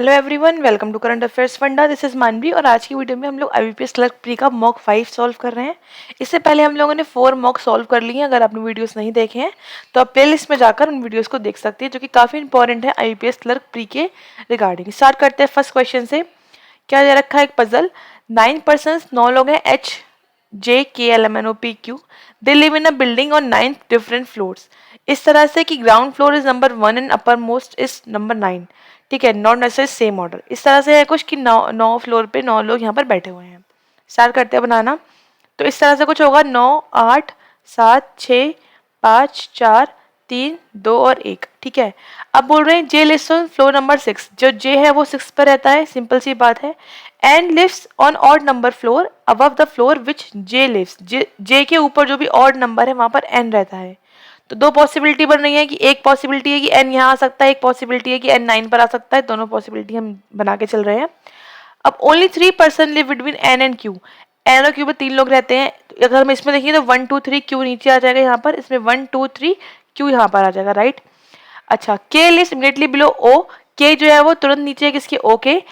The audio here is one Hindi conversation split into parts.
Hello everyone, welcome to current affairs funda. This is Manavi और आज की वीडियो में हम लोग आईबीपीएस क्लर्क प्री का मॉक 5 सॉल्व कर रहे हैं। इससे पहले हम लोगों ने 4 मॉक सॉल्व कर लिए हैं। अगर आपने वीडियोस नहीं देखे हैं तो आप प्लेलिस्ट में जाकर उन वीडियोस को देख सकते हैं, जो कि काफ़ी इंपॉर्टेंट है आईबीपीएस क्लर्क प्री के रिगार्डिंग। स्टार्ट करते हैं फर्स्ट क्वेश्चन से। क्या दे रखा है? एक पजल। 9 पर्सन, 9 लोग हैं, HJKLMNOPQ। They live in a building on 9 different floors. इस तरह से कि ground floor is number 1 and upper most is number 9। ठीक है, नॉट नेसेसरी सेम ऑर्डर। इस तरह से है कुछ कि 9 फ्लोर पे 9 लोग यहाँ पर बैठे हुए हैं। स्टार्ट करते हैं बनाना। तो इस तरह से कुछ होगा। 9, 8, 7, 6, 5, 4, 3, 2 और 1। ठीक है, अब बोल रहे हैं जे लिव्स ऑन फ्लोर नंबर 6। जो जे है वो 6 पर रहता है, सिंपल सी बात है। And lives on odd number floor above the floor which J lives. J के ऊपर जो भी ऑड नंबर है वहां पर एन रहता है। तो दो पॉसिबिलिटी बन रही है कि एक पॉसिबिलिटी है कि एन यहाँ आ सकता है, एक पॉसिबिलिटी है कि एन 9 पर आ सकता है। दोनों पॉसिबिलिटी हम बना के चल रहे हैं। अब only 3 person live between N and Q. N और क्यू में 3 लोग रहते हैं। तो अगर हम इसमें देखिए तो 1 2 3 क्यू नीचे आ जाएगा यहाँ पर, इसमें 1 2 3 क्यू यहाँ पर आ जाएगा, राइट। अच्छा, के लिव्स इमीडिएटली बिलो ओ। के जो है वो तुरंत नीचे है किसके? ओ के।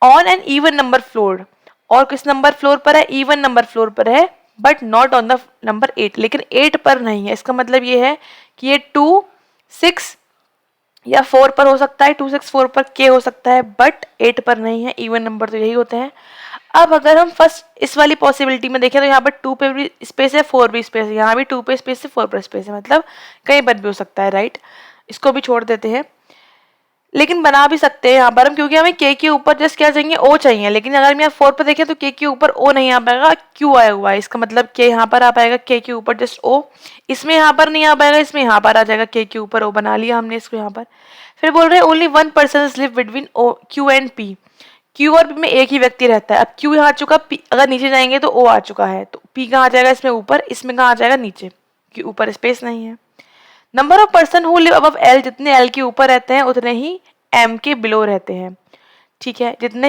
On an even number floor. और किस नंबर फ्लोर पर है? इवन नंबर फ्लोर पर है, but not on the number 8। लेकिन 8 पर नहीं है। इसका मतलब ये है कि ये 2, 6 या 4 पर हो सकता है। 2, 6, 4 पर के हो सकता है, बट 8 पर नहीं है। इवन नंबर तो यही होते हैं। अब अगर हम फर्स्ट इस वाली पॉसिबिलिटी में देखें तो यहाँ पर 2 पे भी स्पेस है, 4 भी स्पेस है, यहाँ भी 2 पे स्पेस है, 4 पर स्पेस है, मतलब कहीं पर भी हो सकता है, राइट। इसको भी छोड़ देते हैं। लेकिन बना भी सकते हैं यहाँ पर हम, क्योंकि हमें के ऊपर जस्ट क्या चाहिए? ओ चाहिए। लेकिन अगर हम यहाँ 4 पर देखें तो के ऊपर ओ नहीं आ पाएगा, क्यू आया हुआ है। इसका मतलब के यहाँ पर आ पाएगा, के ऊपर जस्ट ओ। इसमें यहाँ पर नहीं आ पाएगा, इसमें यहाँ पर आ जाएगा, के ऊपर ओ। बना लिया हमने इसको यहाँ पर। फिर बोल रहे हैं only 1 person live between O Q and P. Q और पी में एक ही व्यक्ति रहता है। अब क्यू यहाँ आ चुका, पी अगर नीचे जाएंगे तो ओ आ चुका है, तो पी कहाँ आ जाएगा? इसमें ऊपर, इसमें कहाँ आ जाएगा? नीचे, क्योंकि ऊपर स्पेस नहीं है। Number of person who live above L. जितने एल के ऊपर रहते हैं उतने ही एम के बिलो रहते हैं। ठीक है, जितने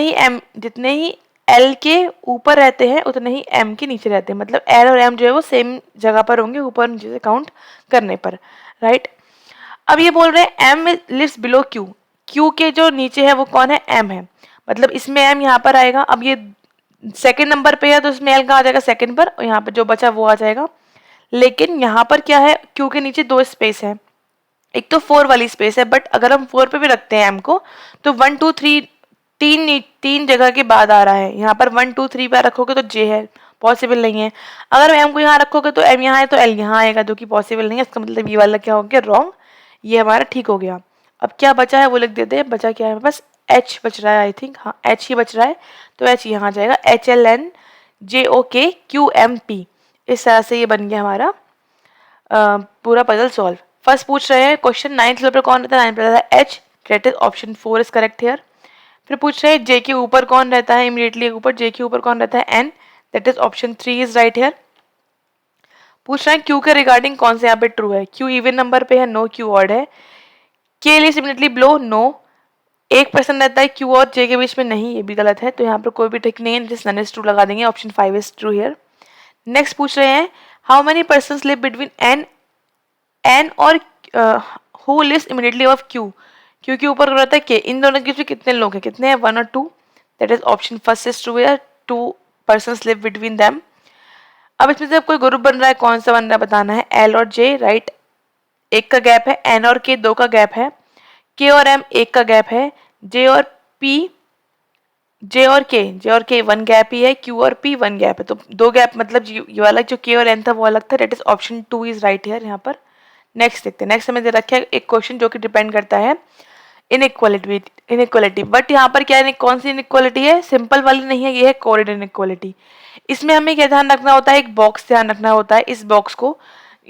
ही एल के ऊपर रहते हैं उतने ही एम के नीचे रहते हैं। मतलब एल और एम जो है वो सेम जगह पर होंगे, ऊपर नीचे से काउंट करने पर, राइट। अब ये बोल रहे हैं M lives below Q. Q के जो नीचे है वो कौन है? एम है। मतलब इसमें एम यहाँ पर आएगा। अब ये सेकंड नंबर पे है तो इसमें एल कहाँ आ जाएगा? सेकंड पर, और यहाँ पर जो बचा वो आ जाएगा। लेकिन यहाँ पर क्या है? क्यू के नीचे 2 स्पेस है। एक तो 4 वाली स्पेस है, बट अगर हम 4 पे भी रखते हैं एम को तो 1 2 3 तीन जगह के बाद आ रहा है। यहाँ पर 1 2 3 पर रखोगे तो जे है, पॉसिबल नहीं है। अगर एम को यहाँ रखोगे तो एम यहाँ है तो एल यहाँ आएगा, जो कि पॉसिबल नहीं है। इसका मतलब ये वाला क्या हो गया? रॉन्ग। ये हमारा ठीक हो गया। अब क्या बचा है वो लिख देते हैं। बचा क्या है? बस एच बच रहा है, आई थिंक। हाँ, एच ही बच रहा है, तो एच यहाँ आ जाएगा। HLNJOKQMP। इस तरह से ये बन गया हमारा पूरा पजल सॉल्व। फर्स्ट पूछ रहे हैं क्वेश्चन 9th फ्लोर पर कौन रहता है? 9 पर रहता है H, that is option 4 is correct here. फिर पूछ रहे हैं जे के ऊपर कौन रहता है? इमीडिएटली ऊपर जे के ऊपर कौन रहता है? N, that is option 3 is right here. पूछ रहे हैं क्यू के रिगार्डिंग कौन से यहाँ पे ट्रू है? क्यू इवन नंबर पे है, नो क्यू ऑड है। के लिए इमीडिएटली बिलो, नो। एक पर्सन रहता है क्यू और जे के बीच में, नहीं, ये भी गलत है। तो यहाँ पर कोई भी ठीक नहीं है, जिस नन इज ट्रू लगा देंगे। Option 5 is true here. Next पूछ रहे हैं how many person live between N और who lives immediately of Q. Q के ऊपर रहता है के। इन दोनों के बीच कितने लोग हैं? कितने हैं? 1 और 2। That is option first is true है, 2 पर्सन्स लिव बिटवीन देम। अब इसमें से कोई ग्रुप बन रहा है, कौन सा बन रहा है बताना है। एल और जे, राइट, एक का गैप है। एन और के 2 का गैप है। के और एम 1 का गैप है। जे और पी, जे और के 1 गैप ही है। क्यू और पी 1 गैप है, तो 2 गैप, मतलब ये वाला जो के और एन था वो अलग था। That is option 2 is right here. यहाँ पर नेक्स्ट देखते हैं। नेक्स्ट हमें दे रखा है एक क्वेश्चन जो कि डिपेंड करता है इनइक्वालिटी। बट यहाँ पर क्या है? कौन सी इनइक्वालिटी है? सिंपल वाली नहीं है, ये है कोरिड इनइक्वालिटी। इसमें हमें क्या ध्यान रखना होता है? एक बॉक्स ध्यान रखना होता है। इस बॉक्स को,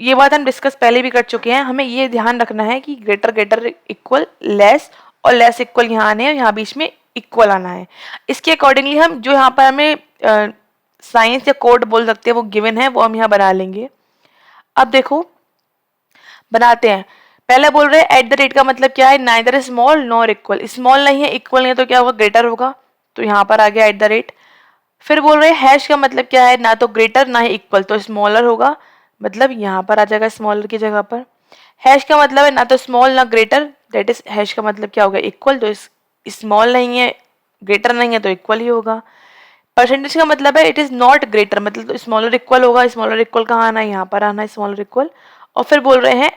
ये बात हम डिस्कस पहले भी कर चुके हैं। हमें ये ध्यान रखना है कि ग्रेटर इक्वल लेस, और लेस इक्वल यहाँ आने हैं, और यहाँ बीच में इक्वल आना है। इसके अकॉर्डिंगली हम जो यहाँ पर हमें साइंस या कोड बोल सकते हैं वो गिवन है, वो हम यहाँ बना लेंगे। अब देखो बनाते हैं। पहले बोल रहे हैं एट द रेट का मतलब क्या है? Neither small nor equal. Small नहीं है, इक्वल नहीं है, तो क्या होगा? ग्रेटर होगा। तो यहाँ पर आ गया एट द रेट। फिर बोल रहे हैं हैश का मतलब क्या है? ना तो ग्रेटर ना ही इक्वल, तो स्मॉलर होगा, मतलब यहाँ पर आ जाएगा स्मॉलर की जगह पर। हैश का मतलब है ना तो स्मॉल ना ग्रेटर, दैट इज हैश का मतलब क्या होगा? इक्वल, तो इस स्मॉल नहीं है, ग्रेटर नहीं है तो इक्वल ही होगा। परसेंटेज का मतलब है इट इज नॉट ग्रेटर, मतलब तो स्मॉलर इक्वल होगा। स्मॉलर इक्वल कहाँ आना है, यहाँ पर आना है स्मॉलर इक्वल। और फिर बोल रहे हैं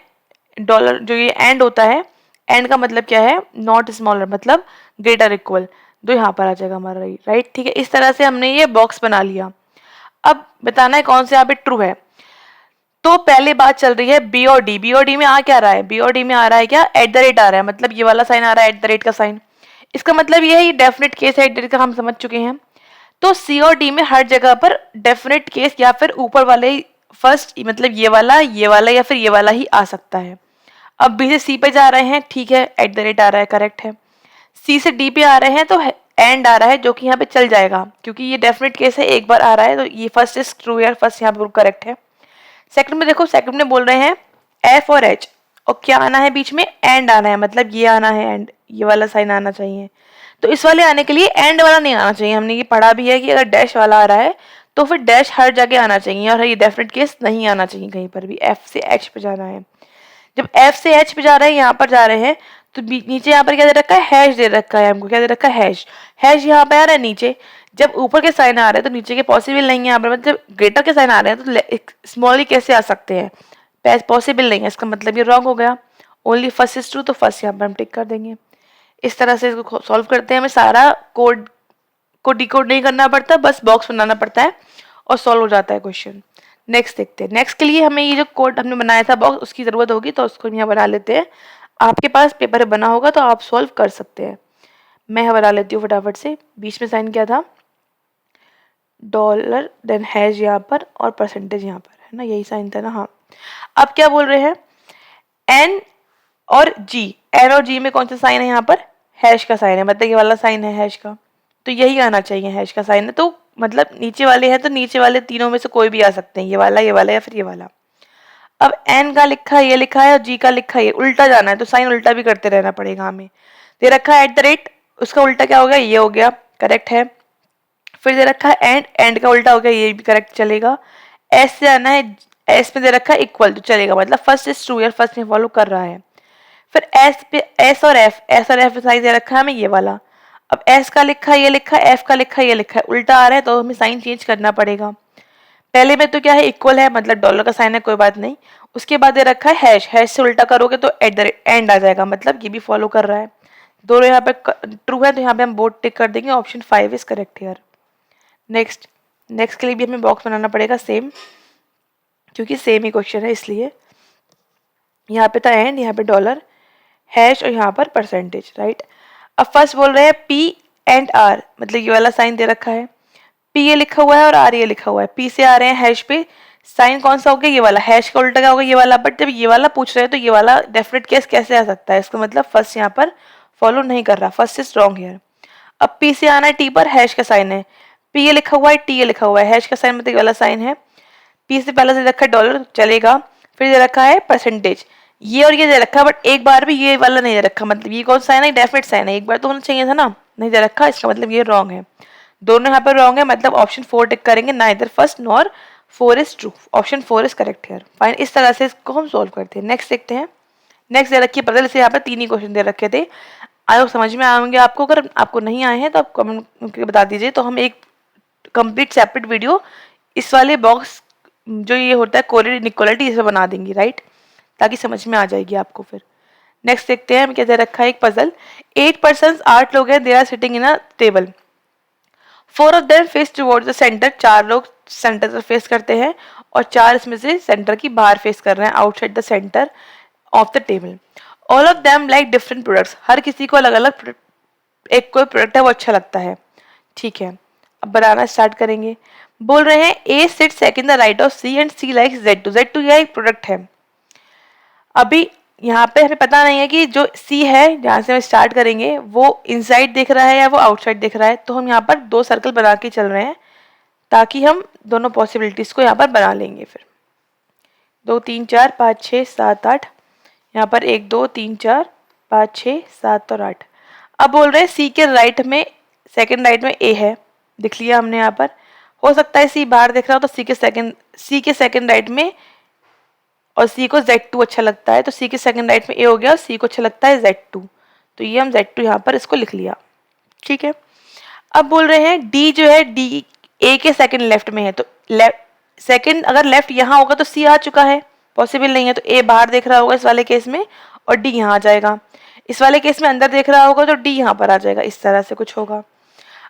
डॉलर जो ये एंड होता है, एंड का मतलब क्या है, नॉट स्मॉलर मतलब ग्रेटर इक्वल, तो यहाँ पर आ जाएगा हमारा राइट। ठीक है, इस तरह से हमने ये बॉक्स बना लिया। अब बताना है कौन से यहाँ पे ट्रू है। तो पहले बात चल रही है बी और डी। बी और डी में आ क्या रहा है, बी और डी में आ रहा है क्या, एट द रेट आ रहा है, मतलब ये वाला साइन आ रहा है एट द रेट का साइन। इसका मतलब ये है ये डेफिनेट केस है एट द रेट का, हम समझ चुके हैं। तो सी और डी में हर जगह पर डेफिनेट केस या फिर ऊपर वाले फर्स्ट मतलब ये वाला या फिर ये वाला ही आ सकता है। अब बी से सी पे जा रहे हैं, ठीक है, एट द रेट आ रहा है, करेक्ट है। सी से डी पे आ रहे हैं तो एंड आ रहा है, जो कि यहाँ पे चल जाएगा क्योंकि ये डेफिनेट केस है, एक बार आ रहा है तो ये फर्स्ट इज ट्रू है, फर्स्ट यहाँ पे करेक्ट है। सेकंड में देखो, सेकंड में बोल रहे हैं एफ और एच, और क्या आना है बीच में, एंड आना है, मतलब ये आना है एंड, ये वाला साइन आना चाहिए। तो इस वाले आने के लिए एंड वाला नहीं आना चाहिए। हमने ये पढ़ा भी है कि अगर डैश वाला आ रहा है तो फिर डैश हर जगह आना चाहिए, और ये डेफिनेट केस नहीं आना चाहिए कहीं पर भी। एफ से एच पे जाना है, जब एफ से एच पे जा रहे हैं, यहाँ पर जा रहे हैं, तो नीचे यहाँ पर क्या दे रखा है, हैश दे रखा है हमको, क्या दे रखा है, हैश। हैश यहाँ पे आ रहा है नीचे, जब ऊपर के साइन आ रहे हैं तो नीचे के पॉसिबल नहीं है यहाँ पर, मतलब ग्रेटर के साइन आ रहे हैं तो स्मॉल ही कैसे आ सकते हैं, पॉसिबल नहीं है, इसका मतलब ये रॉन्ग हो गया। ओनली फर्स्ट इज ट्रू, तो फर्स्ट यहाँ पर हम टिक कर देंगे। इस तरह से इसको सॉल्व करते हैं। हमें सारा कोड को डिकोड नहीं करना पड़ता, बस बॉक्स बनाना पड़ता है और सॉल्व हो जाता है क्वेश्चन। नेक्स्ट देखते हैं। नेक्स्ट के लिए हमें ये जो कोड हमने बनाया था बॉक्स, उसकी ज़रूरत होगी, तो उसको यहाँ बना लेते हैं। आपके पास पेपर बना होगा तो आप सॉल्व कर सकते हैं। मैं बना लेती हूँ फटाफट से। बीच में साइन किया था डॉलर, देन हैश यहाँ पर और परसेंटेज यहाँ पर, है ना, यही साइन था ना, हाँ। अब क्या बोल रहे हैं, एन और जी, एन और जी में कौन सा साइन है यहाँ पर, हैश का साइन है, मतलब ये वाला साइन है हैश का, तो यही आना चाहिए, हैश का साइन है। तो मतलब नीचे वाले हैं तो नीचे वाले तीनों में से कोई भी आ सकते हैं, ये वाला या फिर ये वाला। अब एन का लिखा है, ये लिखा है, और जी का लिखा है, ये उल्टा जाना है तो साइन उल्टा भी करते रहना पड़ेगा हमें। दे रखा है एट द रेट, उसका उल्टा क्या हो गया, ये हो गया, करेक्ट है। फिर दे रखा है एंड, एंड का उल्टा हो गया, ये भी करेक्ट चलेगा। एस से आना है, एस में दे रखा है इक्वल, तो चलेगा, मतलब फर्स्ट इज ट्रू, यार फर्स्ट में फॉलो कर रहा है। फिर एस पे एस और एफ साइन दे रखा है हमें, ये वाला। अब एस का लिखा है, ये लिखा है, एफ का लिखा है, ये लिखा है, उल्टा आ रहा है तो हमें साइन चेंज करना पड़ेगा। पहले में तो क्या है, इक्वल है, मतलब डॉलर का साइन है, कोई बात नहीं। उसके बाद दे रखा है हैश, हैश से उल्टा करोगे तो एट द एंड आ जाएगा, मतलब ये भी फॉलो कर रहा है। दोनों यहाँ पे ट्रू है तो यहाँ पे हम बोर्ड टिक कर देंगे, option 5 is correct here. Next, next के लिए भी हमें बॉक्स बनाना पड़ेगा सेम, क्योंकि सेम ही क्वेश्चन है इसलिए। यहाँ पे था एंड, यहाँ पे डॉलर, हैश और यहाँ पर परसेंटेज, राइट। अब फर्स्ट बोल रहे हैं पी एंड आर, मतलब ये वाला साइन दे रखा है, पी ये लिखा हुआ है और आर ये लिखा हुआ है। पी से आ रहे हैं हैश पे, साइन कौन सा हो गया, ये वाला, हैश का उल्टा क्या होगा, ये वाला। बट जब ये वाला पूछ रहे हैं तो ये वाला डेफिनेट केस कैसे आ सकता है, इसका मतलब फर्स्ट यहाँ पर फॉलो नहीं कर रहा, फर्स्ट इज रॉन्ग हियर। अब पी से आना है टी पर, हैश का साइन है, पी ये लिखा हुआ है, टी ये लिखा हुआ है, हैश का साइन मतलब ये वाला साइन है। पी से पहले से रखा है डॉलर, चलेगा। फिर दे रखा है परसेंटेज, ये और ये दे रखा है, बट एक बार भी ये वाला नहीं दे रखा, मतलब ये कौन सा साइन है, डेफिनेट साइन है, एक बार तो होना चाहिए था ना, नहीं दे रखा, इसका मतलब ये रॉन्ग है। दोनों यहाँ पर रॉन्ग है, मतलब ऑप्शन 4 टिक करेंगे, neither first nor 4 is true, option 4 is correct here. Fine, इस तरह से इसको हम सोल्व करते हैं। नेक्स्ट देखते हैं। नेक्स्ट दे रखी है पजल, से यहाँ पर 3 ही क्वेश्चन दे रखे थे, आई होप समझ में आएंगे आपको। अगर आपको नहीं आए हैं तो आप कमेंट करके बता दीजिए, तो हम एक कंप्लीट सेपरेट वीडियो इस वाले बॉक्स जो ये होता है कोरिलेट इनइक्वालिटी, इसे बना देंगी, राइट, ताकि समझ में आ जाएगी आपको। फिर नेक्स्ट देखते हैं, हमें क्या दे रखा है, एक पजल, 8 पर्सन, 8 लोग हैं, they are sitting in a table, 4 of them face towards the centre, 4 लोग सेंटर तरफ फेस करते हैं और 4 इसमें से सेंटर की बाहर फेस कर रहे हैं, outside the centre of the table. All of them like different products, हर किसी को अलग अलग एक कोई प्रोडक्ट है वो अच्छा लगता है, ठीक है। अब बनाना स्टार्ट करेंगे। बोल रहे हैं A sit second the right of C and C likes Z2, Z2 यह एक प्रोडक्ट है। अभी यहाँ पे हमें पता नहीं है कि जो सी है जहाँ से हम स्टार्ट करेंगे वो इनसाइड दिख रहा है या वो आउटसाइड दिख रहा है, तो हम यहाँ पर 2 सर्कल बना के चल रहे हैं ताकि हम दोनों पॉसिबिलिटीज को यहाँ पर बना लेंगे। फिर 2 3 4 5 6 7 8, यहाँ पर 1 2 3 4 5 6 7 और 8। अब बोल रहे हैं सी के राइट में, सेकंड राइट में ए है, दिख लिया हमने यहाँ पर। हो सकता है सी बाहर दिख रहा हो तो सी के सेकंड राइट में, और सी को Z2 अच्छा लगता है तो सी के सेकंड राइट में ए हो गया और सी को अच्छा लगता है Z2, तो ये हम Z2 यहाँ पर इसको लिख लिया, ठीक है। अब बोल रहे हैं D जो है, D A के सेकंड लेफ्ट में है, तो लेफ्ट सेकंड अगर लेफ्ट यहाँ होगा तो C आ चुका है, पॉसिबल नहीं है, तो A बाहर देख रहा होगा इस वाले केस में और D यहाँ आ जाएगा। इस वाले केस में अंदर देख रहा होगा तो D यहाँ पर आ जाएगा, इस तरह से कुछ होगा।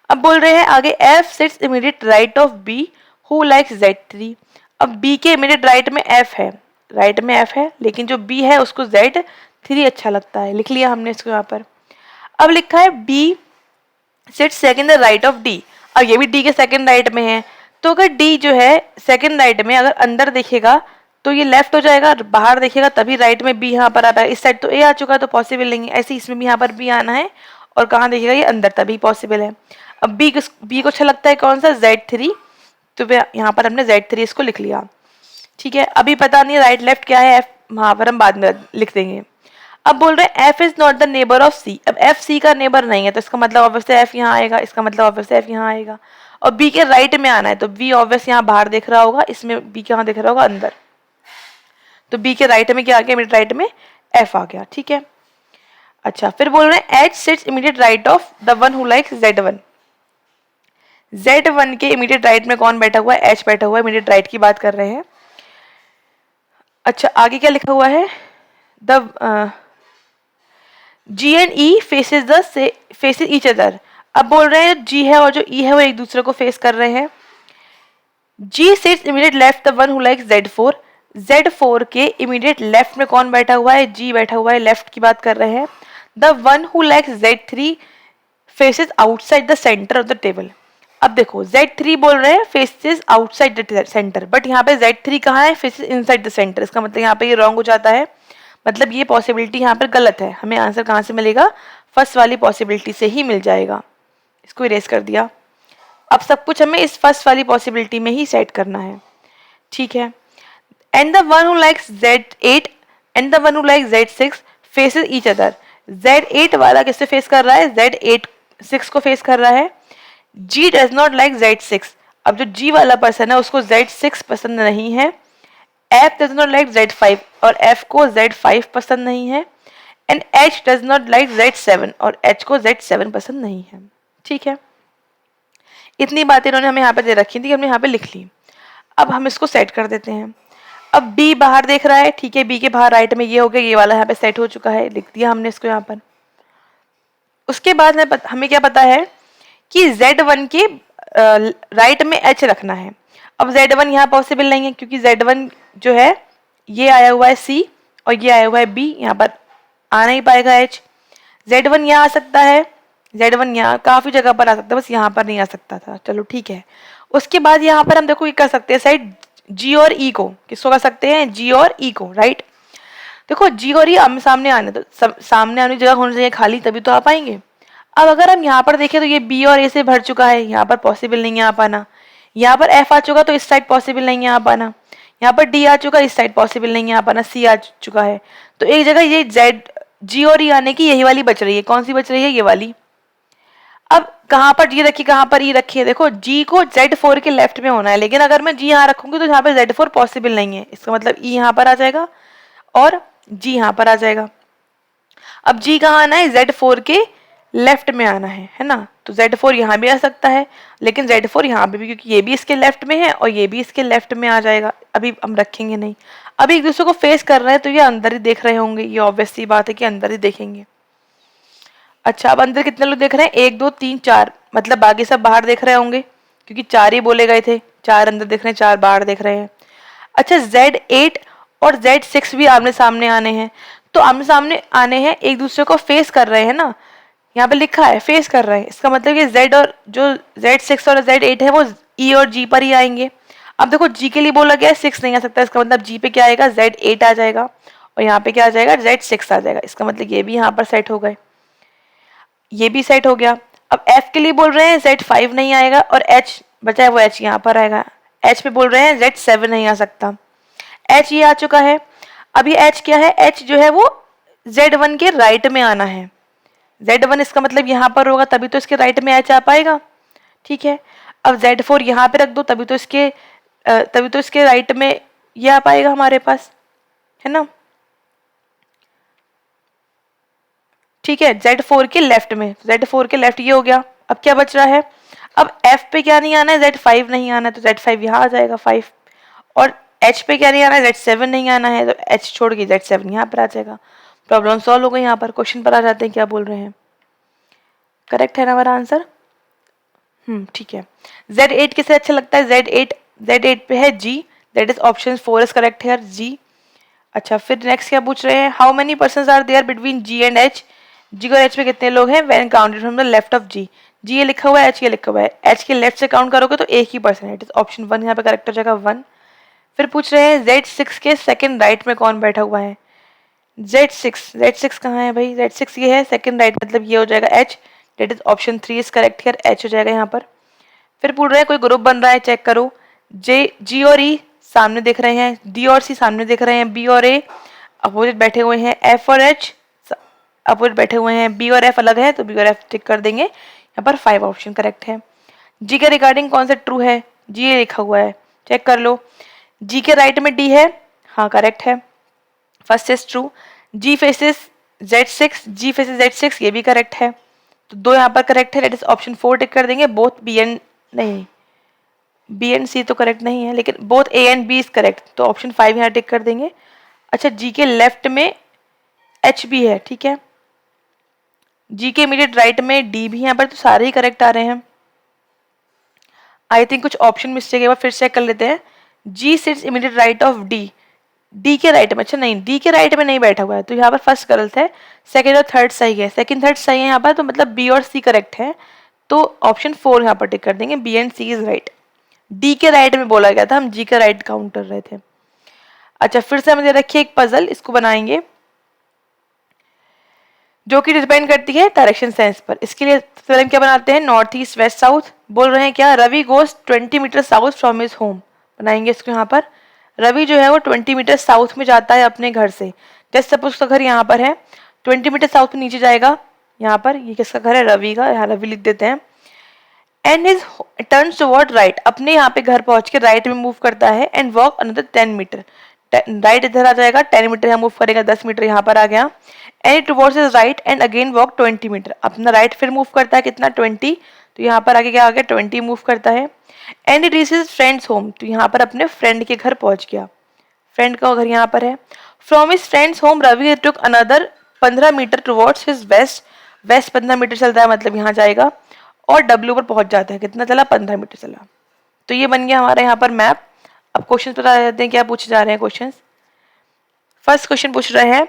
अब बोल रहे हैं आगे F sits immediate right of B who likes Z3। अब B के इमीडिएट राइट में F है, राइट में F है, लेकिन जो B है उसको Z3 अच्छा लगता है, लिख लिया हमने इसको यहाँ पर। अब लिखा है B sit second the right of D। अब ये भी D के सेकंड राइट में है, तो अगर D जो है सेकंड राइट में अगर अंदर देखेगा तो ये लेफ्ट हो जाएगा, बाहर देखेगा तभी राइट में B यहाँ पर आ रहा है। इस साइड तो A आ चुका है तो पॉसिबल नहीं है, ऐसे इसमें भी यहाँ पर B आना है और कहाँ देखेगा ये अंदर, तभी पॉसिबल है। अब B को अच्छा लगता है कौन सा, Z3, तो यहाँ पर हमने Z3 इसको लिख लिया, ठीक है। अभी पता नहीं राइट लेफ्ट क्या है, F वहाँ पर हम बाद में लिख देंगे। अब बोल रहे हैं F is not the neighbour of C। अब F C का नेबर नहीं है तो इसका मतलब ऑब्वियसली F यहाँ आएगा, इसका मतलब ऑब्वियसली F यहाँ आएगा। और B के राइट में आना है तो B ऑब्वियस यहाँ बाहर देख रहा होगा, इसमें B कहाँ देख रहा होगा, अंदर, तो B के राइट में क्या आ गया, इमीडिएट राइट में F आ गया, ठीक है। अच्छा, फिर बोल रहे हैं H sits immediate right of the one who likes Z1। Z1 के इमीडिएट राइट में कौन बैठा हुआ है, H बैठा हुआ है, इमीडिएट राइट की बात कर रहे हैं। अच्छा, आगे क्या लिखा हुआ है, the G and E faces each other. अब बोल रहे हैं G है और जो E है वो एक दूसरे को फेस कर रहे हैं। G sits immediate left the one who likes Z4। Z4 के इमीडिएट लेफ्ट में कौन बैठा हुआ है, G बैठा हुआ है, लेफ्ट की बात कर रहे हैं। The one who likes Z3 faces outside the centre of the table. अब देखो Z3 बोल रहे हैं faces outside the centre, but यहाँ पे Z3 कहाँ है, फेसेस इनसाइड द सेंटर। इसका मतलब यहाँ पे ये रॉन्ग हो जाता है, मतलब ये पॉसिबिलिटी यहाँ पर गलत है। हमें आंसर कहाँ से मिलेगा, फर्स्ट वाली पॉसिबिलिटी से ही मिल जाएगा। इसको इरेज कर दिया। अब सब कुछ हमें इस फर्स्ट वाली पॉसिबिलिटी में ही सेट करना है, ठीक है। And the one who likes Z8 and the one who likes Z6 faces each other. Z8 वाला किससे फेस कर रहा है, Z6 को फेस कर रहा है। G does not like Z6। अब जो G वाला पर्सन है उसको Z6 पसंद नहीं है। F does not like Z5 और F को Z5 पसंद नहीं है। And H does not like Z7 और H को Z7 पसंद नहीं है, ठीक है। इतनी बातें इन्होंने हमें यहाँ पे दे रखी थी, हमने यहाँ पे लिख ली। अब हम इसको सेट कर देते हैं। अब B बाहर देख रहा है, ठीक है, B के बाहर राइट में ये हो गया, ये वाला यहाँ पे सेट हो चुका है, लिख दिया हमने इसको यहाँ पर। उसके बाद हमें क्या पता है कि Z1 के राइट में H रखना है। अब Z1 यहाँ पॉसिबल नहीं है क्योंकि Z1 जो है ये आया हुआ है C और ये आया हुआ है B, यहाँ पर आ नहीं पाएगा H। Z1 यहाँ आ सकता है, Z1 यहाँ काफी जगह पर आ सकता है, बस यहाँ पर नहीं आ सकता था, चलो ठीक है। उसके बाद यहाँ पर हम देखो ये कर सकते हैं साइड G और E को, किसको कर सकते हैं, G और E को, राइट। देखो G और E आमने सामने आने तो सामने आने की जगह होनी चाहिए खाली, तभी तो आ पाएंगे। अब अगर हम यहाँ पर देखें तो ये B और A से भर चुका है, यहाँ पर पॉसिबल नहीं है आ पाना। यहाँ पर F आ चुका तो इस साइड पॉसिबल नहीं है आ पाना। यहाँ पर D आ चुका, इस साइड पॉसिबल नहीं है आ पाना। C आ चुका है, तो एक जगह ये G और E आने की यही वाली बच रही है। कौन सी बच रही है, ये वाली। अब कहाँ पर G रखी, कहाँ पर E रखी है, देखो G को Z4 के लेफ्ट में होना है, लेकिन अगर मैं G यहाँ रखूंगी तो यहाँ पर Z4 पॉसिबल नहीं है। इसका मतलब E यहाँ पर आ जाएगा और G यहाँ पर आ जाएगा। अब G कहाँ आना है, Z4 के लेफ्ट में आना है ना, तो Z4 यहाँ भी आ सकता है, लेकिन Z4 यहाँ पे भी, क्योंकि ये भी इसके लेफ्ट में है और ये भी इसके लेफ्ट में आ जाएगा। अभी हम रखेंगे नहीं, अभी एक दूसरे को फेस कर रहे हैं तो ये अंदर ही देख रहे होंगे, ये ऑब्वियस सी बात है कि अंदर ही देखेंगे। अच्छा, अब अंदर कितने लोग देख रहे हैं, 1 2 3 4, मतलब बाकी सब बाहर देख रहे होंगे क्योंकि 4 ही बोले गए थे। 4 अंदर देख रहे हैं, 4 बाहर देख रहे हैं। अच्छा, Z8 और Z6 भी आमने सामने आने हैं, तो आमने सामने आने हैं, एक दूसरे को फेस कर रहे हैं ना, यहाँ पे लिखा है फेस कर रहे हैं। इसका मतलब कि Z और जो Z6 और Z8 है वो E और G पर ही आएंगे। अब देखो G के लिए बोला गया है 6 नहीं आ सकता, इसका मतलब G पे क्या आएगा, Z8 आ जाएगा और यहाँ पे क्या आ जाएगा, Z6 आ जाएगा। इसका मतलब ये भी यहाँ पर सेट हो गए, ये भी सेट हो गया। अब F के लिए बोल रहे हैं Z5 नहीं आएगा और H बचा है वो H यहाँ पर आएगा। H पे बोल रहे हैं Z7 नहीं आ सकता, H ये आ चुका है। अब ये H क्या है, H जो है वो Z1 के राइट में आना है। Z1 इसका मतलब यहाँ पर होगा तभी तो इसके राइट में H आ पाएगा, ठीक है। अब Z4 यहाँ पे रख दो तभी तो इसके राइट में ये आ पाएगा हमारे पास, है ना, ठीक है, Z4 के लेफ्ट में, Z4 के लेफ्ट ये हो गया। अब क्या बच रहा है, अब F पे क्या नहीं आना है, Z5 नहीं आना है, तो Z5 यहाँ आ जाएगा 5, और H पे क्या नहीं आना है, Z7 नहीं आना है, तो H छोड़ के Z7 यहाँ पर आ जाएगा। प्रॉब्लम सॉल्व हो गई। यहाँ पर क्वेश्चन पर आ जाते हैं, क्या बोल रहे हैं, करेक्ट है ना हमारा आंसर। ठीक है। Z8 किसे अच्छा लगता है, Z8 पे है G, that is option 4 is correct है, G। अच्छा, फिर नेक्स्ट क्या पूछ रहे हैं, how many person are there between G and H, G और H में कितने लोग हैं, when counted from the left of G, G ये लिखा हुआ है, H ये लिखा हुआ है, H के लेफ्ट से काउंट करोगे तो एक ही पर्सन है, इट इज ऑप्शन 1 यहाँ पे करेक्ट हो जाएगा 1। फिर पूछ रहे हैं Z6 के सेकंड राइट में कौन बैठा हुआ है, Z6 कहाँ है भाई, Z6 ये है सेकंड राइट, मतलब ये हो जाएगा H, that is option 3 is correct here, H हो जाएगा यहाँ पर। फिर पूछ रहे हैं कोई ग्रुप बन रहा है, चेक करो, G और E सामने दिख रहे हैं, D और C सामने दिख रहे हैं, B और A अपोजिट बैठे हुए हैं, F और H अपोजिट बैठे हुए हैं, B और F अलग है तो B और F टिक कर देंगे। यहाँ पर 5 ऑप्शन करेक्ट है। G के रिगार्डिंग कौन सा ट्रू है, G ये लिखा हुआ है, चेक कर लो। G के राइट में D है, हाँ करेक्ट है, first is true. G faces Z6 ये भी करेक्ट है, तो 2 यहाँ पर करेक्ट है, दैट इज ऑप्शन 4 टिक कर देंगे। बोथ B एंड नहीं, B एंड C तो करेक्ट नहीं है, लेकिन both A and B is correct, तो ऑप्शन 5 यहाँ टिक कर देंगे। अच्छा, G के लेफ्ट में H भी है, ठीक है, G के इमीडिएट राइट में D भी यहाँ पर, तो सारे ही करेक्ट आ रहे हैं। आई थिंक कुछ ऑप्शन मिस्टेक है, फिर चेक कर लेते हैं। G sits immediate right of D, D के राइट में, अच्छा नहीं, D के राइट में नहीं बैठा हुआ है, तो यहाँ पर फर्स्ट गलत है, सेकंड और थर्ड सही है, सेकंड थर्ड सही है यहाँ पर, तो मतलब B और C करेक्ट है, तो ऑप्शन 4 यहाँ पर टिक कर देंगे, B and C is right. D के राइट में बोला गया था, हम G का राइट काउंट कर रहे थे। अच्छा, फिर से हमें रखिए एक पजल, इसको बनाएंगे जो कि डिपेंड करती है डायरेक्शन सेंस पर। इसके लिए फिर हम क्या बनाते हैं, नॉर्थ ईस्ट वेस्ट साउथ, बोल रहे हैं क्या, Ravi goes 20 metre south from his home, बनाएंगे इसको यहाँ पर। रवि जो है वो 20 मीटर साउथ में जाता है अपने घर से, जैसे सपोज उसका घर यहाँ पर है, 20 मीटर साउथ में नीचे जाएगा, यहाँ पर ये किसका घर है, रवि का, यहाँ रवि लिख देते हैं। And his turns toward right, अपने यहाँ पे घर पहुंच के राइट में मूव करता है, and walk another 10 metre, right इधर आ जाएगा, 10 मीटर यहाँ मूव करेगा, 10 मीटर यहाँ पर आ गया, and towards his right and again walk 20 metre, अपना राइट फिर मूव करता है, कितना 20, तो यहाँ पर आगे क्या आ गया 20 मूव करता है, and it reaches friends home, तो यहाँ पर अपने फ्रेंड के घर पहुंच गया, फ्रेंड का घर यहाँ पर है। From his friends home Ravi took another 15 metre towards his west, west 15 metre चलता है, मतलब यहाँ जाएगा, और W पर पहुंच जाता है, कितना चला 15 मीटर चला। तो ये बन गया हमारा यहाँ पर मैप। अब क्वेश्चन बता देते हैं क्या पूछे जा रहे हैं क्वेश्चन। फर्स्ट क्वेश्चन पूछ रहे हैं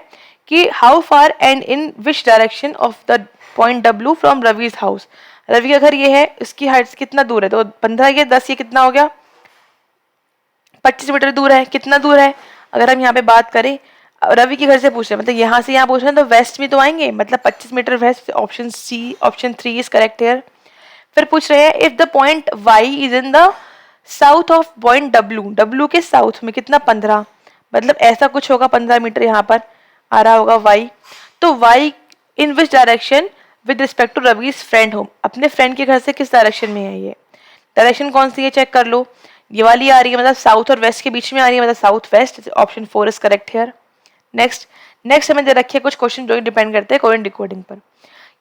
कि how far and in which direction of the point W from Ravi's house, Ravi का घर ये है, इसकी हाइट कितना दूर है, तो 15 ये 10 ये कितना हो गया 25 मीटर दूर है, कितना दूर है, अगर हम यहाँ पे बात करें रवि के घर से पूछ रहे हैं, मतलब यहाँ से यहाँ पूछ रहे हैं, तो वेस्ट में तो आएंगे, मतलब 25 metre west, option C, option 3 is correct here. फिर पूछ रहे हैं if the point Y is in the south of point W के साउथ में कितना 15, मतलब ऐसा कुछ होगा 15 मीटर यहाँ पर आ रहा होगा Y, तो Y in which direction with respect to Ravi's friend home, अपने फ्रेंड के घर से किस डायरेक्शन में है, ये डायरेक्शन कौन सी है चेक कर लो, ये वाली आ रही है, मतलब साउथ और वेस्ट के बीच में आ रही है, मतलब south west, option 4 is correct here. Next हमें दे रखिए कुछ क्वेश्चन जो डिपेंड करते हैं कोरिलेंट डिकोडिंग पर।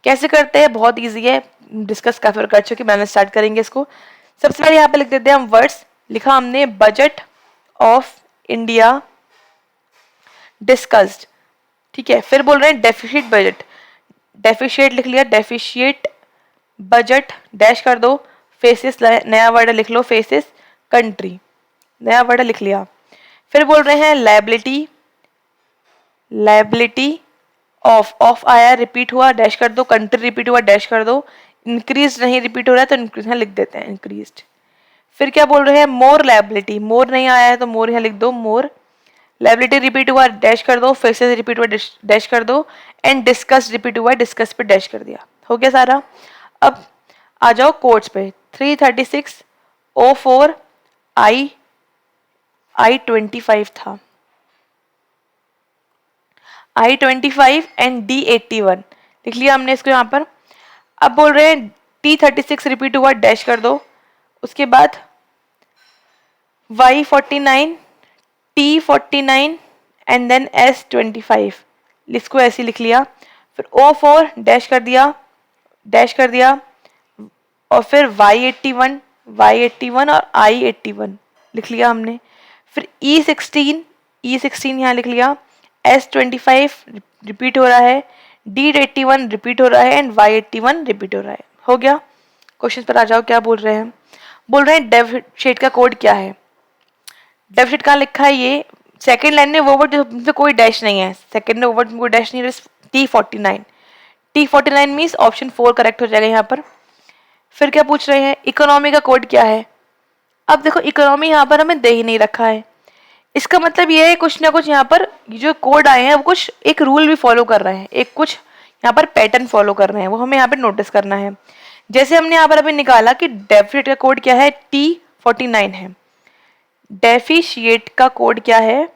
कैसे करते हैं, बहुत इजी है, डिस्कस काफी बार कर चुके, मैंने स्टार्ट करेंगे इसको। सबसे पहले यहाँ पे लिख देते हैं हम वर्ड्स, लिखा हमने बजट ऑफ इंडिया डिस्कस्ड, ठीक है। फिर बोल रहे हैं डेफिशिट बजट, डेफिशिएट लिख लिया, डेफिशिएट बजट डैश कर दो, फेसिस नया वर्ड लिख लो, फेसिस कंट्री नया वर्ड लिख लिया। फिर बोल रहे हैं लायबिलिटी, लायबिलिटी ऑफ आया रिपीट हुआ डैश कर दो, कंट्री रिपीट हुआ डैश कर दो, इंक्रीज नहीं रिपीट हो रहा है तो इंक्रीज लिख देते हैं इंक्रीज्ड। फिर क्या बोल रहे हैं मोर लायबिलिटी, मोर नहीं आया है तो मोर यहाँ लिख दो मोर, लायबिलिटी रिपीट हुआ डैश कर दो, फेसेस रिपीट हुआ डैश कर दो, एंड डिस्कस रिपीट हुआ डिस्कस पे डैश कर दिया, हो गया सारा। अब आ जाओ कोड्स पे, 336 O4 I25 था, I25 एंड D81 लिख लिया हमने इसको यहाँ पर। अब बोल रहे हैं T36 रिपीट हुआ डैश कर दो, उसके बाद Y49 T49 and then S25, इसको ऐसे लिख लिया। फिर O4 डैश कर दिया और फिर Y81 और I81 लिख लिया हमने। फिर E16 यहाँ लिख लिया, S25 रिपीट हो रहा है, D81 रिपीट हो रहा है एंड Y81 रिपीट हो रहा है। हो गया। क्वेश्चन पर आ जाओ, क्या बोल रहे हैं। बोल रहे हैं डेफ शीट का कोड क्या है। डेफ शीट कहाँ लिखा है, ये सेकंड लाइन में वो वर्ड जिसमें कोई डैश नहीं है, सेकंड में वो वर्ड में कोई डैश नहीं है, T49 मीन्स ऑप्शन 4 करेक्ट हो जाएगा यहाँ पर। फिर क्या पूछ रहे हैं, इकोनॉमी का कोड क्या है। अब देखो इकोनॉमी यहाँ पर हमें दे ही नहीं रखा है, इसका मतलब ये है कुछ ना कुछ यहाँ पर जो कोड आए हैं वो कुछ एक रूल भी फॉलो कर रहे हैं, एक कुछ यहाँ पर पैटर्न फॉलो कर रहे हैं, वो हमें यहाँ पर नोटिस करना है। जैसे हमने यहाँ पर अभी निकाला कि डेफिशिएट का कोड क्या है, T49 है। डेफिशिएट का कोड क्या है,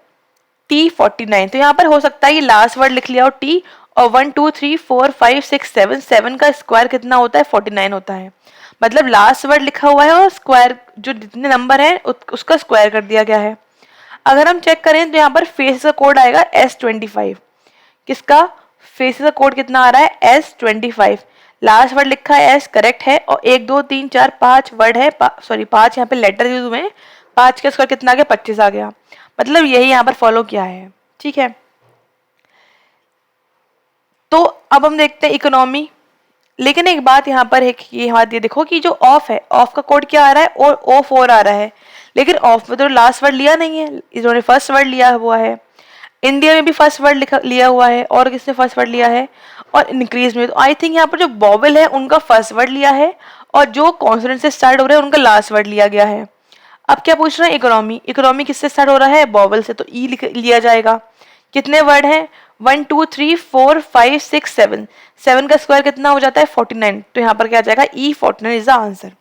T49। तो यहाँ पर हो सकता है ये लास्ट वर्ड लिख लिया हो T, और 1 2 3 4 5 6 7 का स्क्वायर कितना होता है, 49 होता है। मतलब लास्ट वर्ड लिखा हुआ है और स्क्वायर जो जितने नंबर है उसका स्क्वायर कर दिया गया है। अगर हम चेक करें तो यहाँ पर फेस का कोड आएगा S25। किसका, फेस का कोड कितना आ रहा है, S25। लास्ट वर्ड लिखा है S, करेक्ट है, और 1 2 3 4 5 वर्ड है, सॉरी 5 यहाँ पे लेटर यूज हुए हैं, 5 का स्क्वायर कितना आ गया, 25 आ गया। मतलब यही यहाँ पर फॉलो किया है, ठीक है। तो अब हम देखते हैं इकोनॉमी। लेकिन एक बात यहाँ पर है, ये बात ये देखो कि जो ऑफ है, ऑफ का कोड क्या आ रहा है, और O4 आ रहा है, लेकिन ऑफ में तो लास्ट वर्ड लिया नहीं है, इन्होंने फर्स्ट वर्ड लिया हुआ है। इंडिया में भी फर्स्ट वर्ड लिया हुआ है, और किसने फर्स्ट वर्ड लिया है, और इंक्रीज में तो आई थिंक यहाँ पर जो बॉबल है उनका फर्स्ट वर्ड लिया है, और जो कॉन्सोनेंट से स्टार्ट हो रहे हैं उनका लास्ट वर्ड लिया गया है। अब क्या पूछ रहे हैं, इकोनॉमी। इकोनॉमी किससे स्टार्ट हो रहा है, बॉबल से, तो ई लिया जाएगा। कितने वर्ड हैं, 1 2 3 4 5 6 7 का स्क्वायर कितना हो जाता है, 49। तो यहाँ पर क्या आ जाएगा, E49 is the answer.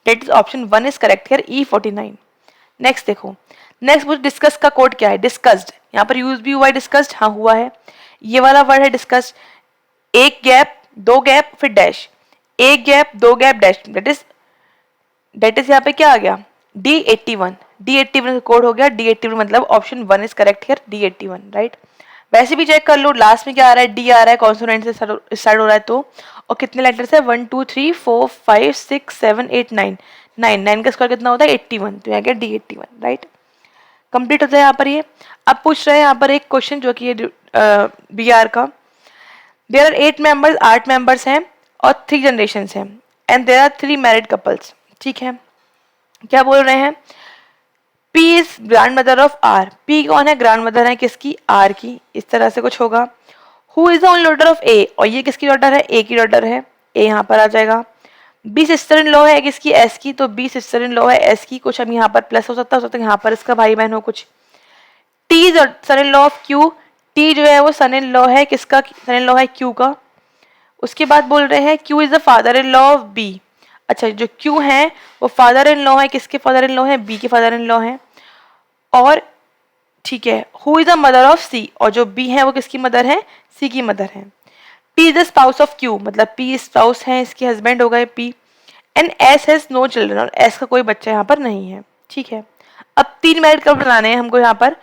That is option 1 is correct here, E49। Next देखो, नेक्स्ट मुझे डिस्कस का कोड क्या है, डिस्कस्ड। यहाँ पर यूज भी हुआ है डिस्कस्ड, हाँ हुआ है। ये वाला वर्ड है डिस्कस्ड, एक गैप, दो गैप, फिर डैश, एक गैप, दो गैप, डैश, डेट इज यहाँ पे क्या आ गया, D81 कोड हो गया, D81 मतलब option 1 is correct here, D81 right. वैसे भी चेक कर लो, लास्ट में क्या आ रहा है, डी आ रहा है, कॉन्सोनेंट से स्टार्ट हो रहा है तो, और कितने लेटर्स है, 1 2 3 4 5 6 7 8 9, 9 का स्क्वायर कितना होता है, 81। तो यहाँ गया D81 राइट। कंप्लीट होता है यहाँ पर ये। अब पूछ रहे हैं यहाँ पर एक क्वेश्चन जो कि BR का, देयर आर 8 मेंबर्स हैं और 3 जनरेशन हैं, and there are 3 married couples, ठीक है। क्या बोल रहे हैं, P is grandmother of R। P कौन है, ग्रैंड मदर है किसकी, R की, इस तरह से कुछ होगा। Who is the only daughter of A, और ये किसकी डॉटर है, A की डॉटर है, A यहाँ पर आ जाएगा। B सिस्टर इन लॉ है किसकी, S की, तो B सिस्टर इन लॉ है S की। कुछ हम यहाँ पर प्लस हो सकता है यहाँ पर इसका भाई बहन हो कुछ। T son in law of Q। T जो है वो सन इन लॉ है किसका, सन इन लॉ है Q का। उसके बाद बोल रहे हैं Q is the father in law of B। अच्छा, जो Q है वो फादर इन लॉ है किसके, फादर इन लॉ है B के फादर इन लॉ है। और ठीक है, who is the mother of C, और जो B है वो किसकी मदर है, C की मदर है। P is the spouse of Q, मतलब P स्पाउस है, इसके हस्बैंड हो गए P। And S has no children, और S का कोई बच्चा यहाँ पर नहीं है, ठीक है। अब 3 मैरिड कपल बनाने हैं हमको, यहाँ पर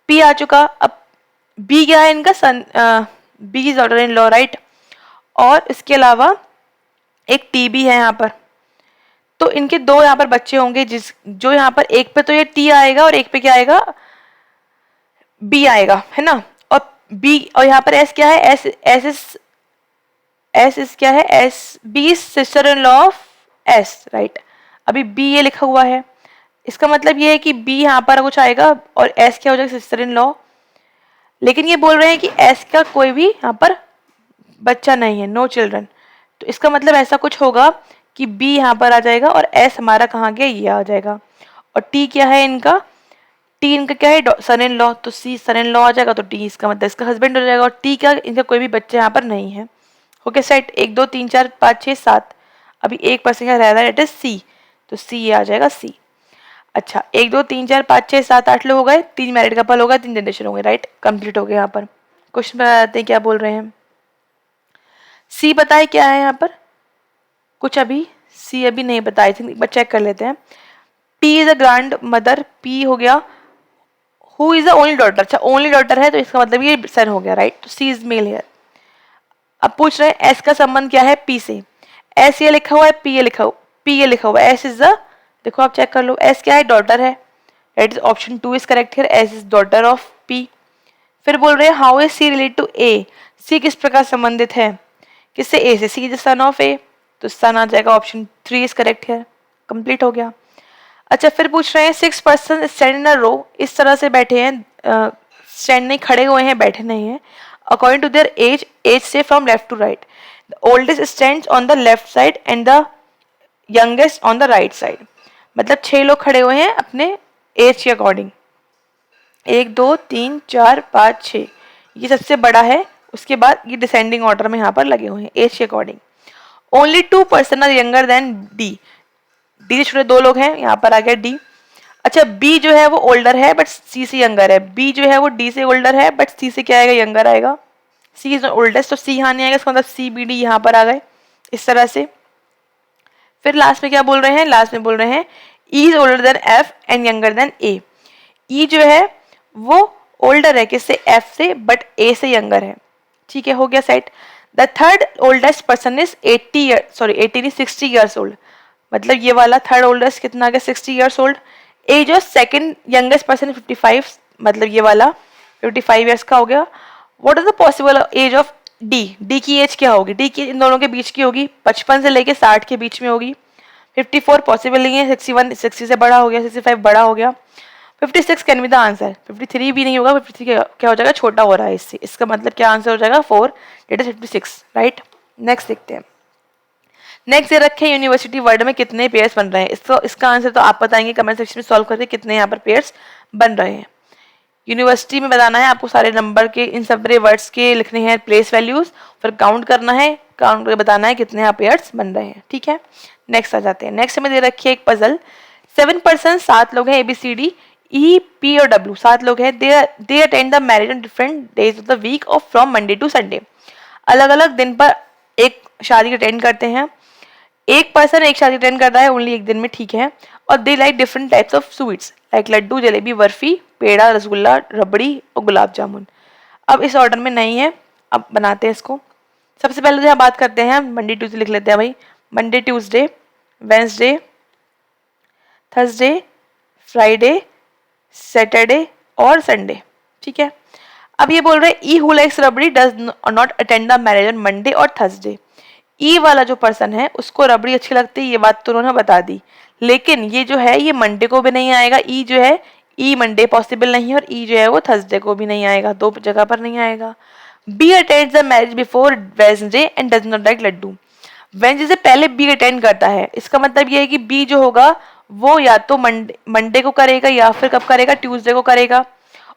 P आ चुका। अब B क्या है, इनका सन, B is daughter in law right, और इसके अलावा एक T भी है यहाँ पर। तो इनके 2 यहाँ पर बच्चे होंगे, जिस जो यहाँ पर एक पे तो ये T आएगा और एक पे क्या आएगा, B आएगा, है ना। और B, और यहाँ पर S क्या है, S क्या है, S B sister in law of S right. अभी B ये लिखा हुआ है, इसका मतलब ये है कि B यहाँ पर कुछ आएगा और S क्या हो जाएगा, सिस्टर इन लॉ। लेकिन ये बोल रहे हैं कि S का कोई भी यहाँ पर बच्चा नहीं है, नो चिल्ड्रन। तो इसका मतलब ऐसा कुछ होगा कि B यहाँ पर आ जाएगा और S हमारा कहाँ गया, ये आ जाएगा। और T क्या है इनका, T इनका क्या है, सन इन लॉ, तो C सन इन लॉ आ जाएगा, तो T इसका मतलब इसका हस्बैंड हो जाएगा। और T क्या, इनका कोई भी बच्चा यहाँ पर नहीं है। ओके सेट, 1 2 3 4 5 6 7, अभी 1% रह रहा है, डेट इज C, तो C ये आ जाएगा C। अच्छा, 1 2 3 4 5 6 7 8 लोग हो गए, 3 मैरिड कपल हो गए, 3 जनरेशन हो गए राइट, कंप्लीट हो गए। यहाँ पर क्वेश्चन बताते हैं क्या बोल रहे हैं। C पता है क्या है यहाँ पर, कुछ अभी C अभी नहीं बताई थी, एक बार चेक कर लेते हैं। P is a grand mother, P हो गया। Who is the only daughter, अच्छा ओनली डॉटर है तो इसका मतलब ये सन हो गया राइट, तो C इज मेल हियर। अब पूछ रहे हैं एस का संबंध क्या है पी से। एस ये लिखा हुआ है, पी ये लिखा हुआ है। एस इज द, देखो आप चेक कर लो, एस क्या है, डॉटर है। That is option 2 is correct here, S is daughter of P. फिर बोल रहे हैं how is C relate to A, C किस प्रकार संबंधित है किससे, ए से, C is the son of A, तो सन आ जाएगा, option 3 is correct here, complete हो गया। अच्छा फिर पूछ रहे हैं 6 पर्सन स्टैंड इन अ रो, इस तरह से बैठे हैं, स्टैंड नहीं, खड़े हुए हैं, बैठे नहीं हैं, according to their age, age से from left to right, the oldest stands on the left side and the youngest on the right side. मतलब 6 लोग खड़े हुए हैं अपने एज के अकॉर्डिंग, 1 2 3 4 5 6, ये सबसे बड़ा है, उसके बाद ये डिसेंडिंग ऑर्डर में यहाँ पर लगे हुए हैं एज के according. Only 2 person are younger than D, D से छोटे 2 लोग हैं, यहाँ पर आ गया डी। अच्छा बी जो है वो ओल्डर है बट सी से यंगर है, बी जो है वो डी से ओल्डर है बट सी से क्या आएगा, यंगर आएगा, सी इज ओल्डेस्ट, तो सी यहाँ नहीं आएगा, इसका मतलब सी बी डी यहाँ पर आ गए इस तरह से। फिर लास्ट में क्या बोल रहे हैं, लास्ट में बोल रहे हैं E is older than F and younger than A, E जो है वो ओल्डर है किससे, एफ से, बट ए से यंगर है। ठीक है, हो गया set. The third oldest person is 60 years old, मतलब ये वाला थर्ड ओल्डेस्ट कितना आ गया, 60 years old. Age of second youngest person 55, मतलब ये वाला 55 ईयर्स का हो गया। What is the possible age of D, D की एज क्या होगी, डी की इन दोनों के बीच की होगी, 55 से लेके 60 के बीच में होगी। 54 पॉसिबल नहीं है, 61 60 से बड़ा हो गया, 65 बड़ा हो गया, 56 कैन बी द आंसर, 53 भी नहीं होगा, 53 क्या हो जाएगा, छोटा हो रहा है इससे, इसका मतलब क्या आंसर हो जाएगा 4, डेट इज 56, राइट। नेक्स्ट देखते हैं। नेक्स्ट ये रखे यूनिवर्सिटी वर्ड में कितने पेयर्स बन रहे हैं, इसका आंसर तो आप बताएंगे कमेंट सेक्शन में सॉल्व करके कितने यहाँ पर पेयर्स बन रहे हैं। यूनिवर्सिटी में बताना है आपको, सारे नंबर के इन सब वर्ड्स के लिखने हैं प्लेस वैल्यूज, फिर काउंट करना है, काउंट करके बताना है कितने यहाँ पेयर्स बन रहे हैं। ठीक है, नेक्स्ट आ जाते हैं। नेक्स्ट में दे रखी है एक पजल, 7 पर्सन, 7 लोग हैं, ABCD E P और W 7 लोग हैं, they attend the marriage on different days of the week of from Monday to Sunday, अलग अलग दिन पर एक शादी अटेंड करते हैं। एक पर्सन एक शादी अटेंड कर रहा है ओनली एक दिन में, ठीक है, और they like different types of sweets like laddu, jalebi, barfi, peda, rasgulla, rabri और गुलाब जामुन। अब इस ऑर्डर में नहीं है, अब बनाते हैं इसको। सबसे पहले तो यहाँ बात करते हैं, मंडे ट्यूजडे लिख लेते हैं भाई, Monday Tuesday, Wednesday, Thursday, Friday, Saturday और संडे। ठीक है, अब ये बोल रहे हैं ई who likes rabri does not attend the marriage on Monday और थर्सडे। ई वाला जो पर्सन है उसको रबड़ी अच्छी लगती है, ये बात तो उन्होंने बता दी, लेकिन ये जो है ये मंडे को भी नहीं आएगा, ई जो है, ई मंडे पॉसिबल नहीं है, और ई जो है वो थर्सडे को भी नहीं आएगा, 2 जगह पर नहीं आएगा। B attends the marriage before Wednesday and does not like laddoo, Wednesday से पहले बी अटेंड करता है, इसका मतलब ये है कि बी जो होगा वो या तो मंडे को करेगा या फिर कब करेगा, ट्यूसडे को करेगा,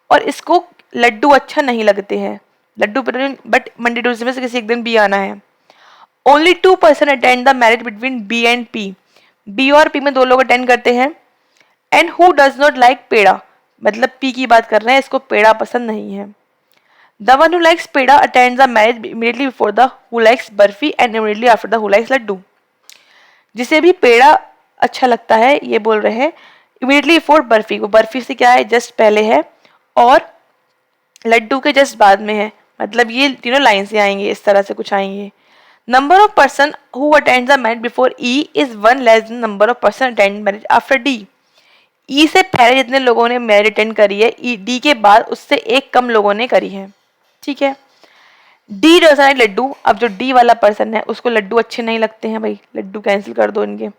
और इसको लड्डू अच्छा नहीं लगते हैं, लड्डू बट मंडे ट्यूसडे में से किसी एक दिन बी आना है। Only 2 person attend the marriage between B and P, B और पी में 2 लोग अटेंड करते हैं। And who does not like peda, मतलब पी की बात कर रहे हैं, इसको पेड़ा पसंद नहीं है। The one who likes peda attend the marriage immediately before the who likes barfi and immediately after the who likes laddoo, जिसे भी पेड़ा अच्छा लगता है ये बोल रहे हैं इमीडिएटली बिफोर बर्फी, को बर्फी से क्या है जस्ट पहले है, और लड्डू के जस्ट बाद में है, मतलब ये तीनों लाइन से आएंगे, इस तरह से कुछ आएंगे। Number of person who attend the marriage before E is 1 less than number of person attend marriage after D, E से पहले जितने लोगों ने मैरिज अटेंड करी है, ई डी के बाद उससे एक कम लोगों ने करी है। ठीक है, डी डजंट लाइक लड्डू, अब जो डी वाला पर्सन है उसको लड्डू अच्छे नहीं लगते हैं भाई, लड्डू कैंसिल कर दो इनके।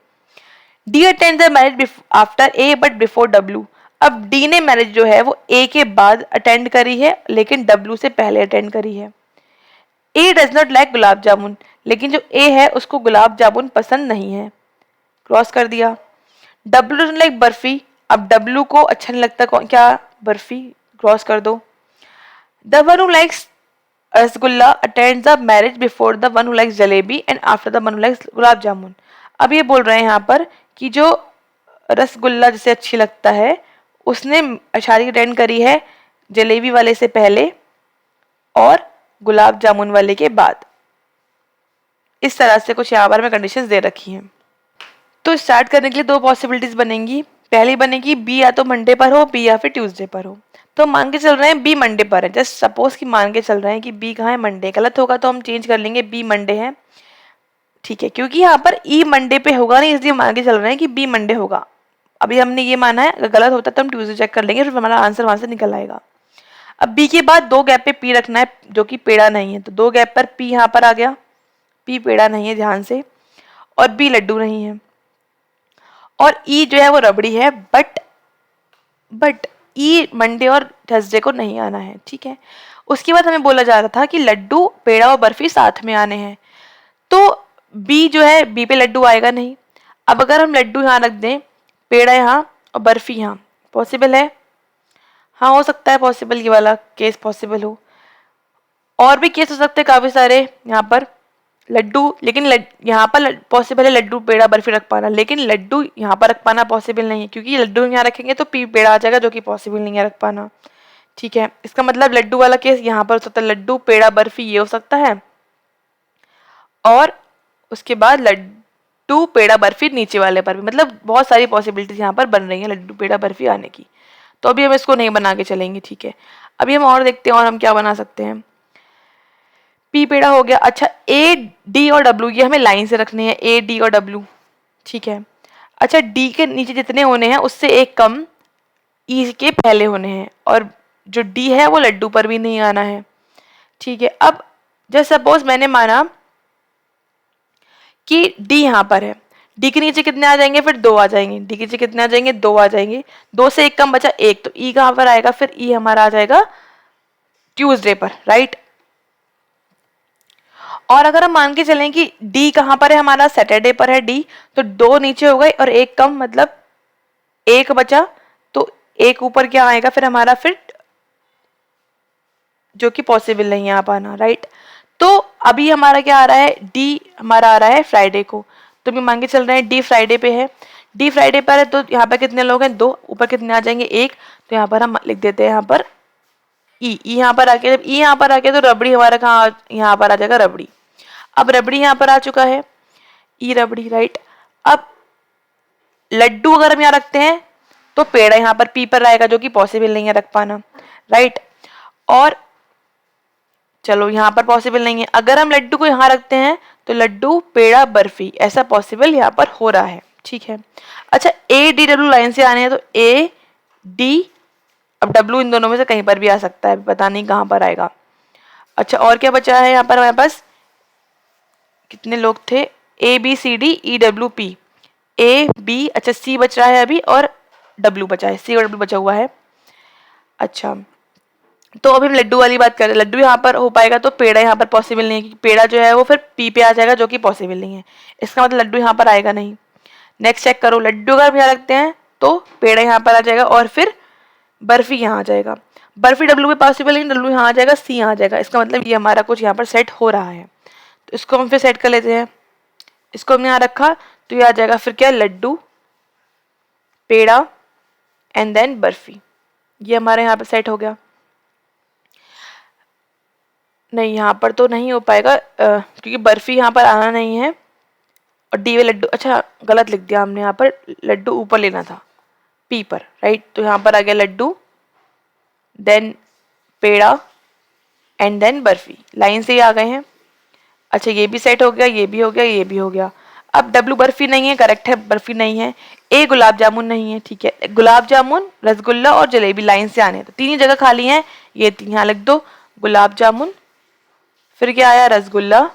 D attend the marriage after a but before W, अब डी ने मैरिज जो है वो ए के बाद अटेंड करी है लेकिन डब्ल्यू से पहले अटेंड करी है। ए does not like gulab jamun, लेकिन जो ए है उसको गुलाब जामुन पसंद नहीं है, क्रॉस कर दिया। डब्ल्यू डजंट लाइक बर्फी, अब डब्ल्यू को अच्छा नहीं लगता क्या, बर्फी, क्रॉस कर दो। The one who likes rasgulla attend the marriage before the one who likes jalebi and after the one who likes gulab jamun, अब ये बोल रहे हैं यहाँ पर कि जो रसगुल्ला जिसे अच्छी लगता है उसने शादी अटेंड करी है जलेबी वाले से पहले और गुलाब जामुन वाले के बाद, इस तरह से कुछ यहाँ पर मैं कंडीशंस दे रखी हैं। तो स्टार्ट करने के लिए 2 पॉसिबिलिटीज बनेंगी, पहली बनेगी बी या तो मंडे पर हो, बी या फिर ट्यूसडे पर हो। तो मान के चल रहे हैं बी मंडे पर है, जस्ट सपोज कि मान के चल रहे हैं कि बी कहाँ है, मंडे। गलत होगा तो हम चेंज कर लेंगे, बी मंडे है, ठीक है, क्योंकि यहाँ पर ई मंडे पे होगा नहीं, इसलिए मान के चल रहे हैं कि बी मंडे होगा। अभी हमने ये माना है, अगर गलत होता तो हम ट्यूसडे चेक कर लेंगे, फिर हमारा आंसर वहां से निकल आएगा। अब बी के बाद दो गैप पे पी रखना है, जो कि पेड़ा नहीं है, तो दो गैप पर पी यहाँ पर आ गया, पी पेड़ा नहीं है ध्यान से, और बी लड्डू नहीं है, और ई जो है वो रबड़ी है, बट ई मंडे और थर्सडे को नहीं आना है, ठीक है। उसके बाद हमें बोला जा रहा था कि लड्डू पेड़ा और बर्फी साथ में आने हैं, तो बी जो है, बी पे लड्डू आएगा नहीं। अब अगर हम लड्डू यहाँ रख दें, पेड़ा यहाँ और बर्फी यहाँ, पॉसिबल है? हाँ हो सकता है पॉसिबल, ये वाला केस पॉसिबल हो। और भी केस हो सकते हैं काफी सारे यहाँ पर लड्डू, लेकिन यहाँ पर पॉसिबल है लड्डू पेड़ा बर्फी रख पाना, लेकिन लड्डू यहाँ पर रख पाना पॉसिबल नहीं है, क्योंकि लड्डू यहाँ रखेंगे तो पेड़ा आ जाएगा, जो कि पॉसिबल नहीं है रख पाना, ठीक है। इसका मतलब लड्डू वाला केस यहाँ पर हो सकता है, लड्डू पेड़ा बर्फी ये हो सकता है, और उसके बाद लड्डू पेड़ा बर्फी नीचे वाले पर भी, मतलब बहुत सारी पॉसिबिलिटीज यहाँ पर बन रही है लड्डू पेड़ा बर्फी आने की। तो अभी हम इसको नहीं बना के चलेंगे, ठीक है। अभी हम और देखते हैं और हम क्या बना सकते हैं। पी पेड़ा हो गया। अच्छा, ए डी और डब्ल्यू ये हमें लाइन से रखने हैं, ए डी और डब्ल्यू, ठीक है। अच्छा, डी के नीचे जितने होने हैं उससे एक कम ई के पहले होने हैं, और जो डी है वो लड्डू पर भी नहीं आना है, ठीक है। अब जैसे सपोज मैंने माना कि डी यहाँ पर है, डी के नीचे कितने आ जाएंगे, फिर दो आ जाएंगे, डी के नीचे कितने आ जाएंगे, दो आ जाएंगे, दो से एक कम बचा एक, तो ई कहाँ पर आएगा, फिर ई हमारा आ जाएगा ट्यूसडे पर, राइट। और अगर हम मान के चलें कि डी कहाँ पर है, हमारा सैटरडे पर है डी, तो दो नीचे हो गए और एक कम, मतलब एक बचा, तो एक ऊपर क्या आएगा फिर हमारा, फिर जो कि पॉसिबल नहीं है आप आना, राइट। तो अभी हमारा क्या आ रहा है, डी हमारा आ रहा है फ्राइडे को, तो भी मान के चल रहे हैं डी फ्राइडे पे है, डी फ्राइडे पर है, तो यहाँ पर कितने लोग हैं, दो, ऊपर कितने आ जाएंगे, एक, तो यहाँ पर हम लिख देते हैं यहाँ पर ई, यहाँ पर आके, जब ई यहाँ पर आके तो रबड़ी हमारा कहाँ, यहाँ पर आ जाएगा रबड़ी। अब रबड़ी यहाँ पर आ चुका है, ई रबड़ी, राइट। अब लड्डू अगर हम यहाँ रखते हैं तो पेड़ा यहाँ पर पी पर आएगा, जो कि पॉसिबल नहीं है रख पाना, राइट। और चलो यहाँ पर पॉसिबल नहीं है, अगर हम लड्डू को यहाँ रखते हैं तो लड्डू पेड़ा बर्फी ऐसा पॉसिबल यहाँ पर हो रहा है, ठीक है। अच्छा, ए डी डब्ल्यू लाइन से आने हैं, तो ए डी, अब डब्ल्यू इन दोनों में से कहीं पर भी आ सकता है, पता नहीं कहाँ पर आएगा। अच्छा, और क्या बचा है यहाँ पर हमारे पास, कितने लोग थे, A B C D E W P, A B, अच्छा सी बच रहा है अभी, और डब्ल्यू बचा है, सी और डब्ल्यू बचा हुआ है। अच्छा, तो अभी हम लड्डू वाली बात करें, लड्डू यहाँ पर हो पाएगा तो पेड़ा यहाँ पर पॉसिबल नहीं है, क्योंकि पेड़ा जो है वो फिर पी पे आ जाएगा, जो कि पॉसिबल नहीं है, इसका मतलब लड्डू यहाँ पर आएगा नहीं। नेक्स्ट चेक करो, लड्डू अगर हम यहाँ रखते हैं तो पेड़ा यहाँ पर आ जाएगा, और फिर बर्फी यहाँ आ जाएगा, बर्फी डब्ल्यू में पॉसिबल नहीं, डब्ल्यू यहाँ आ जाएगा, सी यहाँ आ जाएगा, इसका मतलब ये हमारा कुछ यहाँ पर सेट हो रहा है, तो इसको हम फिर सेट कर लेते हैं। इसको हमने यहाँ रखा तो ये आ जाएगा फिर क्या, लड्डू पेड़ा एंड देन बर्फी, ये हमारे यहाँ पर सेट हो गया। नहीं, यहाँ पर तो नहीं हो पाएगा, क्योंकि बर्फी यहाँ पर आना नहीं है, और डी वे लड्डू, अच्छा गलत लिख दिया हमने, यहाँ पर लड्डू ऊपर लेना था पी पर, राइट। तो यहाँ पर आ गया laddoo, then peda and then barfi, line से ही आ गए हैं। अच्छा, ये भी सेट हो गया, ये भी हो गया, ये भी हो गया। अब डब्ल्यू बर्फी नहीं है, करेक्ट है, बर्फी नहीं है। ए गुलाब जामुन नहीं है, ठीक है, गुलाब जामुन, रसगुल्ला और जलेबी लाइन से आने हैं, तो तीन ही जगह खाली हैं, ये तीन यहाँ लिख दो, गुलाब जामुन, फिर क्या आया, rasgulla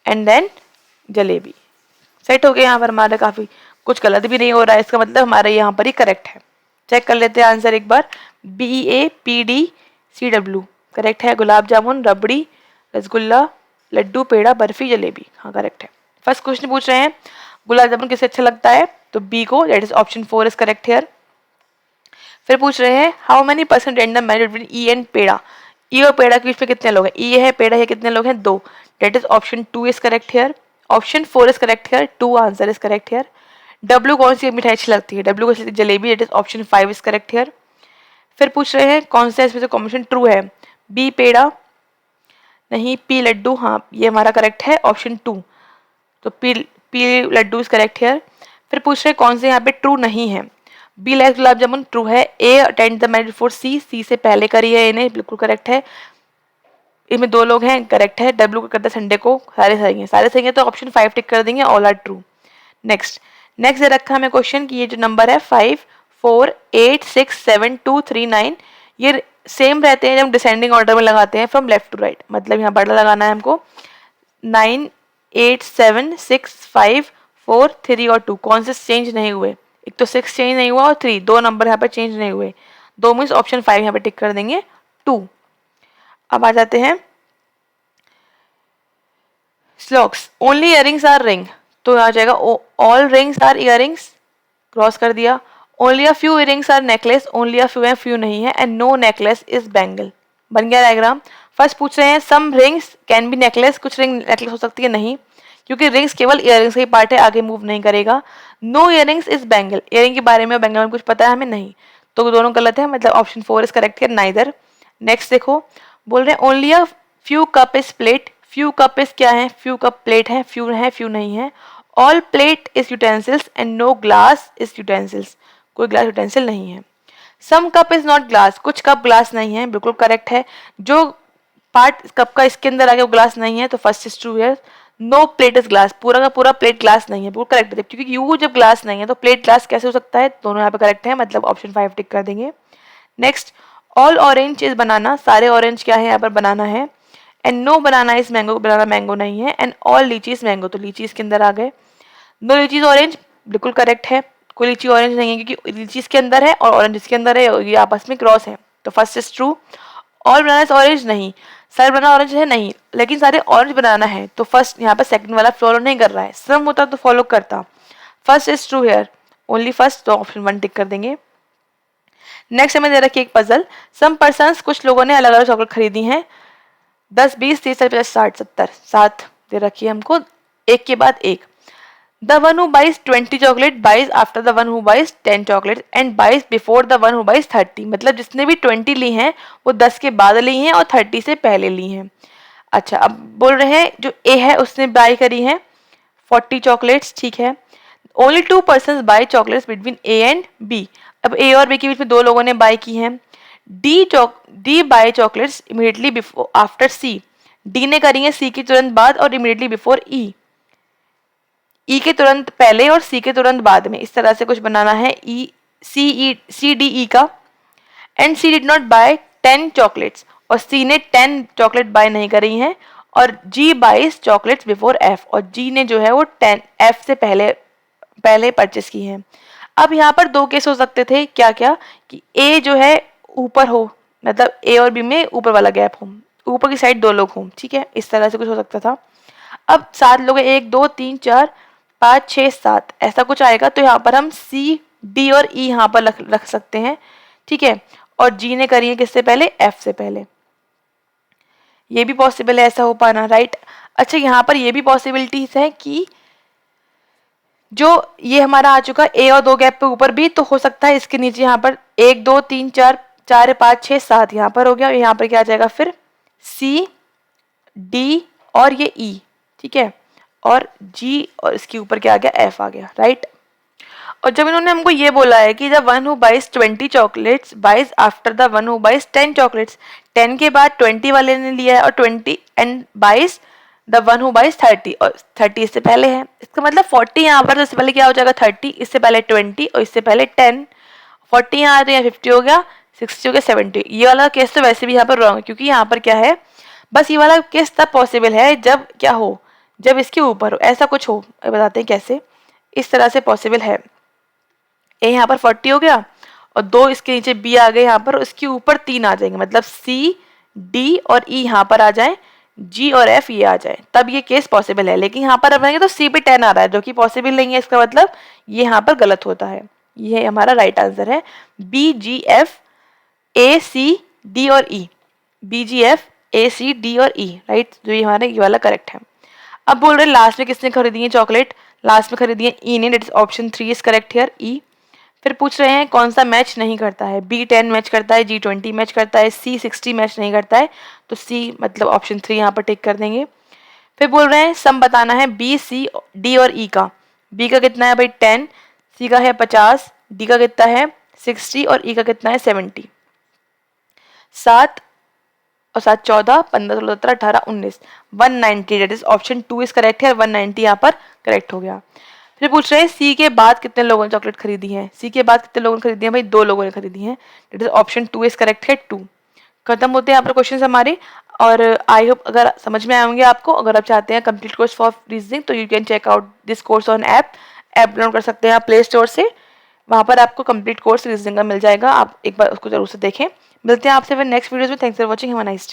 and then jalebi, set हो गया। यहाँ पर हमारा काफी कुछ गलत भी नहीं हो रहा है, इसका मतलब हमारा यहाँ पर ही करेक्ट है। चेक कर लेते हैं आंसर एक बार, B A P D C W correct है, गुलाब जामुन, रबड़ी, रसगुल्ला, लड्डू, पेड़ा, बर्फी, जलेबी, हाँ करेक्ट है। फर्स्ट क्वेश्चन पूछ रहे हैं गुलाब जामुन किसे अच्छा लगता है, तो बी को, that is option 4 is correct here. फिर पूछ रहे हैं how many percent random marriage between E and peda, E और पेड़ा के बीच में कितने लोग हैं, ई है, पेड़ा है, कितने लोग हैं, दो, that is option 2 is correct here. Option 4 is correct here, 2 answer is correct here. W कौन सी मिठाई अच्छी लगती है, डब्ल्यू को jalebi, that is option 5 is correct here. फिर पूछ रहे हैं कौन सा इसमें से कॉम्बिनेशन ट्रू है, बी पेड़ा नहीं, पी लड्डू, हाँ ये हमारा करेक्ट है ऑप्शन 2, तो P laddoo is correct here. फिर पूछ रहे हैं कौन से यहाँ पे ट्रू नहीं है। Be like gulab jamun true है। ए अटेंड द मैरिज बिफोर सी, सी से पहले करी है इन्हें, बिल्कुल करेक्ट है। इनमें 2 लोग हैं, करेक्ट है। डब्ल्यू को करता है संडे को, सारे सही हैं, सारे सही हैं तो ऑप्शन 5 टिक कर देंगे, all are true. Next next दे रखा हमें क्वेश्चन कि ये जो नंबर है 5 4 8 6 7 2 3 9 ये सेम रहते हैं जब डिसेंडिंग ऑर्डर में लगाते हैं फ्रॉम लेफ्ट टू राइट। मतलब यहाँ बड़ा लगाना है हमको 9 8 7 6 5 4 3 और 2 कौन से चेंज नहीं हुए। एक तो 6 चेंज नहीं हुआ और 3 दो नंबर यहाँ पर चेंज नहीं हुए, 2 मीन्स ऑप्शन 5 यहाँ पे टिक कर देंगे 2। अब आ जाते हैं स्लॉक्स। ओनली इयरिंग्स आर रिंग, तो आ जाएगा all rings are earrings, cross कर दिया। Only a few earrings are necklace, only a few है, फ्यू नहीं है। And no necklace is bangle, बन गया डायग्राम। फर्स्ट पूछ रहे हैं some rings can be necklace, कुछ रिंग नेकलेस हो सकती है, नहीं, क्योंकि रिंग्स केवल इयरिंग्स का ही पार्ट है, आगे मूव नहीं करेगा। No earrings is bangle, earring के बारे में बैंगल में कुछ पता है हमें, नहीं, तो दोनों गलत है, मतलब ऑप्शन 4 इज करेक्ट है, नाइदर। नेक्स्ट देखो, बोल रहे हैं only a few cup is plate, few cup is क्या है, फ्यू कप प्लेट है, फ्यू नहीं है। All plate is utensils and no glass is utensils, कोई ग्लास यूटेंसिल नहीं है। Some cup is not glass, कुछ कप ग्लास नहीं है, बिल्कुल करेक्ट है। जो पार्ट कप का इसके अंदर आ गया वो ग्लास नहीं है, तो फर्स्ट इज ट्रू है। नो प्लेट इज ग्लास, पूरा का पूरा प्लेट ग्लास नहीं है, बिल्कुल करेक्ट है, क्योंकि यू जब ग्लास नहीं है तो प्लेट ग्लास कैसे हो सकता है, दोनों यहाँ पे करेक्ट है, मतलब ऑप्शन 5 टिक कर देंगे। Next all orange is banana, सारे ऑरेंज क्या है यहाँ पर बनाना है। And no banana is mango, banana mango नहीं है। And all lychee is mango, तो लीची इसके अंदर आ गए। नो लीची इज ऑरेंज, बिल्कुल करेक्ट है, कोई लीची ऑरेंज नहीं है, क्योंकि लीची इसके अंदर है और ऑरेंज इसके अंदर है, ये आपस में क्रॉस है, तो first is true. All banana is orange, नहीं, सारे बनाना ऑरेंज है नहीं, लेकिन सारे ऑरेंज बनाना है, तो फर्स्ट यहाँ पर सेकंड वाला फॉलो नहीं कर रहा है, सम होता तो फॉलो करता। First is true here, only first, तो ऑप्शन 1 टिक कर देंगे। नेक्स्ट हमें दे रखी एक पजल। सम पर्सन्स, कुछ लोगों ने अलग अलग चॉकलेट खरीदी हैं, 10 20 30 40 50 60 70, 7 दे रखी है हमको, एक के बाद एक। The one who buys 20 chocolate buys after the one who buys 10 chocolate and buys before the one who buys 30, मतलब जिसने भी 20 ली हैं वो 10 के बाद ली हैं और 30 से पहले ली हैं। अच्छा, अब बोल रहे हैं जो ए है उसने बाय करी है 40 चॉकलेट्स, ठीक है। Only 2 person buy chocolates between A and B, अब ए और बी के बीच में 2 लोगों ने बाय की हैं। D buy chocolates immediately before after C, D ने करी है सी के तुरंत बाद और इमीडिएटली बिफोर ई, ई के तुरंत पहले और सी के तुरंत बाद में, इस तरह से कुछ बनाना है ई सी डी ई का। And C did not buy 10 chocolates, और सी ने 10 चॉकलेट बाय नहीं करी हैं। और जी बाइज चॉकलेट्स बिफोर एफ, और जी ने जो है वो 10 एफ से पहले परचेस की हैं। अब यहाँ पर 2 केस हो सकते थे, क्या क्या, कि ए जो है ऊपर हो, मतलब ए और बी में ऊपर वाला गैप हो, ऊपर की साइड 2 लोग हों, ठीक है, इस तरह से कुछ हो सकता था। अब 7 लोग 1 2 3 4 5 6 7 ऐसा कुछ आएगा, तो यहाँ पर हम सी डी और ई यहाँ पर रख सकते हैं, ठीक है। और जी ने करी है किससे पहले, एफ से पहले, ये भी पॉसिबल है ऐसा हो पाना, राइट। अच्छा, यहाँ पर ये भी पॉसिबिलिटीज है कि जो ये हमारा आ चुका ए और 2 गैप पे ऊपर भी, तो हो सकता है इसके नीचे यहाँ पर 1 2 3 4 4 5 6 7 यहाँ पर हो गया, यहाँ पर क्या आ जाएगा फिर सी डी और ये ई, ठीक है, और जी और इसके ऊपर क्या आ गया, एफ आ गया, राइट। और जब इन्होंने हमको ये बोला है कि the one who buys 20 chocolates buys after the one who buys 10 chocolates, 10 के बाद 20 वाले ने लिया है और 20 and buys the one who buys 30, और 30 इससे पहले है, इसका मतलब 40 यहाँ पर, तो इससे पहले क्या हो जाएगा 30, इससे पहले 20 और इससे पहले 10, 40 यहाँ आ तो यहाँ 50 हो गया, 60 हो गया, 70। ये वाला केस तो वैसे भी यहाँ पर रॉन्ग है, क्योंकि यहाँ पर क्या है, बस ये वाला केस तब पॉसिबल है जब क्या हो, जब इसके ऊपर हो, ऐसा कुछ हो, बताते हैं कैसे, इस तरह से पॉसिबल है। ए यहाँ पर 40 हो गया और 2 इसके नीचे बी आ गए यहाँ पर, उसके ऊपर 3 आ जाएंगे, मतलब सी डी और ई यहाँ पर आ जाए, जी और एफ ये आ जाए, तब ये केस पॉसिबल है। लेकिन यहाँ पर अब तो सी पे 10 आ रहा है, जो कि पॉसिबल नहीं है, इसका मतलब ये यहाँ पर गलत होता है। ये हमारा राइट आंसर है, B G F A C D और E, B G F A C D और ई, राइट, जो ये हमारा ये वाला करेक्ट है। अब बोल रहे लास्ट में किसने खरीदी है चॉकलेट, लास्ट में खरीदी है ई ने, that is option 3 is correct here, E. फिर पूछ रहे हैं कौन सा मैच नहीं करता है, बी 10 मैच करता है, जी 20 मैच करता है, सी 60 मैच नहीं करता है, तो सी मतलब ऑप्शन 3 यहाँ पर टिक कर देंगे। फिर बोल रहे हैं सम बताना है बी सी डी और ई का, बी का कितना है भाई 10, सी का है 50, डी का कितना है 60 और ई का कितना है 70। 7 और 7 14, 15 16 17 18 19, 190 that is option 2 is correct है। 190 यहाँ पर करेक्ट हो गया। फिर पूछ रहे हैं सी के बाद कितने लोगों ने चॉकलेट खरीदी है। सी के बाद कितने लोगों ने खरीदी है भाई 2 लोगों ने खरीदी है। That is option 2 is correct है 2। खत्म होते हैं यहाँ पर क्वेश्चन हमारे। और आई होप अगर समझ में आए होंगे आपको। अगर आप चाहते हैं कंप्लीट कोर्स फॉर रीजनिंग तो you can check out this course on app download कर सकते हैं आप प्ले स्टोर से। वहाँ पर आपको कंप्लीट कोर्स रीजनिंग का मिल जाएगा, आप एक बार उसको जरूर से देखें। मिलते हैं आपसे फिर नेक्स्ट वीडियोस में। Thanks for watching, have a nice day.